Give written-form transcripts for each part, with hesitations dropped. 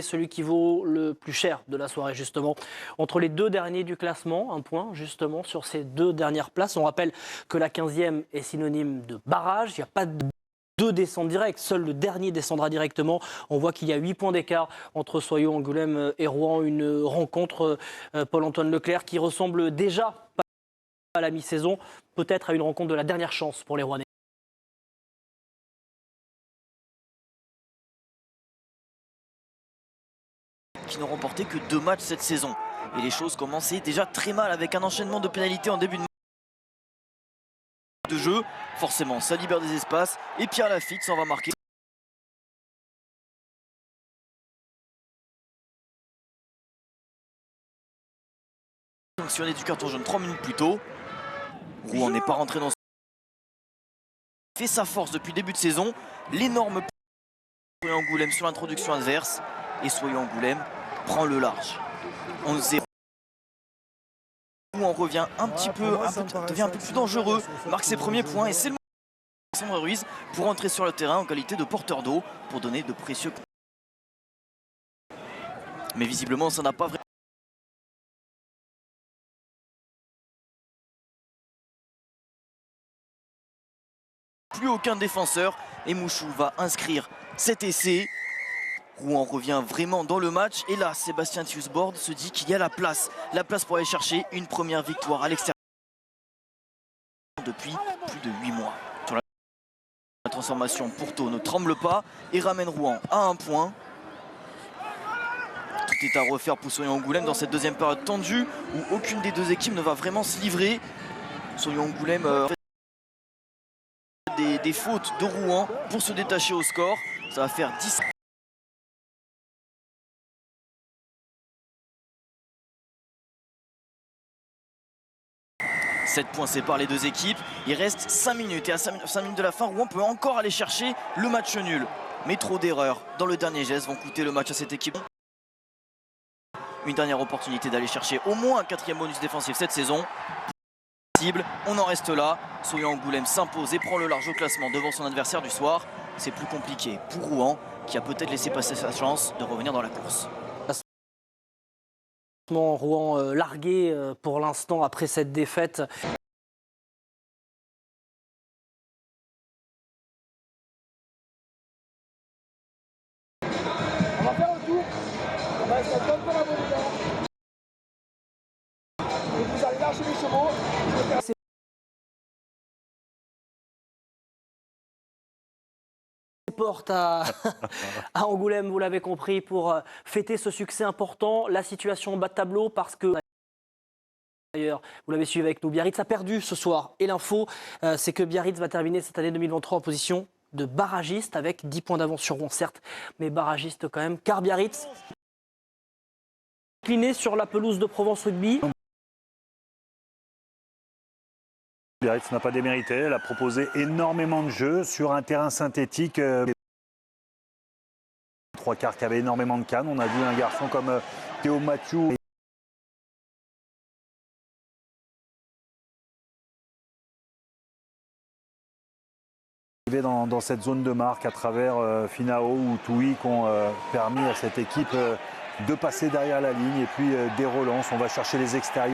celui qui vaut le plus cher de la soirée justement. Entre les deux derniers du classement, un point justement sur ces deux dernières places. On rappelle que la 15e est synonyme de barrage, il n'y a pas de deux descentes directes, seul le dernier descendra directement. On voit qu'il y a 8 points d'écart entre Soyaux, Angoulême et Rouen. Une rencontre, Paul-Antoine Leclerc, qui ressemble déjà à la mi-saison, peut-être à une rencontre de la dernière chance pour les Rouennais. Qui n'ont remporté que 2 matchs cette saison. Et les choses commençaient déjà très mal avec un enchaînement de pénalités en début de jeu. Forcément, ça libère des espaces et Pierre Lafitte s'en va marquer. Sanctionné du carton jaune 3 minutes plus tôt. Rouen n'est pas rentré dans ce... fait sa force depuis le début de saison. L'énorme Soyaux Angoulême sur l'introduction adverse. Et Soyaux Angoulême prend le large. 11-0. On revient un petit peu, devient un peu plus dangereux, marque ses premiers points et c'est le moment de Alexandre Ruiz pour entrer sur le terrain en qualité de porteur d'eau pour donner de précieux. Mais visiblement ça n'a pas vraiment. Plus aucun défenseur et Mouchou va inscrire cet essai. Rouen revient vraiment dans le match et là Sébastien Thiusbord se dit qu'il y a la place pour aller chercher une première victoire à l'extérieur depuis plus de 8 mois. Sur la transformation, Pourtot ne tremble pas et ramène Rouen à 1 point. Tout est à refaire pour Soyaux Angoulême dans cette deuxième période tendue où aucune des deux équipes ne va vraiment se livrer. Soyaux Angoulême des fautes de Rouen pour se détacher au score. Ça va faire 10. 7 points séparent les deux équipes. Il reste 5 minutes et à 5 minutes de la fin, Rouen peut encore aller chercher le match nul. Mais trop d'erreurs dans le dernier geste vont coûter le match à cette équipe. Une dernière opportunité d'aller chercher au moins un 4e bonus défensif cette saison. On en reste là. Soyaux Angoulême s'impose et prend le large au classement devant son adversaire du soir. C'est plus compliqué pour Rouen qui a peut-être laissé passer sa chance de revenir dans la course. Rouen largué pour l'instant après cette défaite. On va faire un tour. On va essayer de faire la bonne idée. Et vous allez lâcher les chevaux. Porte à Angoulême, vous l'avez compris, pour fêter ce succès important. La situation en bas de tableau parce que, d'ailleurs, vous l'avez suivi avec nous, Biarritz a perdu ce soir. Et l'info, c'est que Biarritz va terminer cette année 2023 en position de barragiste avec 10 points d'avance sur Rouen, certes, mais barragiste quand même, car Biarritz incliné sur la pelouse de Provence Rugby. Biarritz n'a pas démérité, elle a proposé énormément de jeux sur un terrain synthétique. 3 quarts qui avait énormément de cannes. On a vu un garçon comme Théo Mathieu dans cette zone de marque à travers Finao ou Toui qui ont permis à cette équipe de passer derrière la ligne et puis des relances. On va chercher les extérieurs.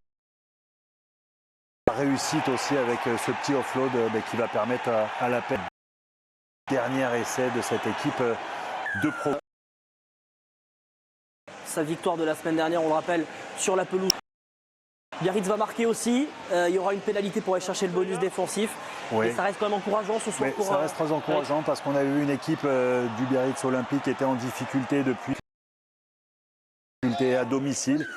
Réussite aussi avec ce petit offload qui va permettre à la peine. Dernier essai de cette équipe de pro. Sa victoire de la semaine dernière, on le rappelle, sur la pelouse. Biarritz va marquer aussi. Il y aura une pénalité pour aller chercher le bonus défensif. Oui. Et ça reste quand même encourageant ce soir. Ça reste très encourageant parce qu'on a eu une équipe du Biarritz Olympique qui était en difficulté depuis à domicile.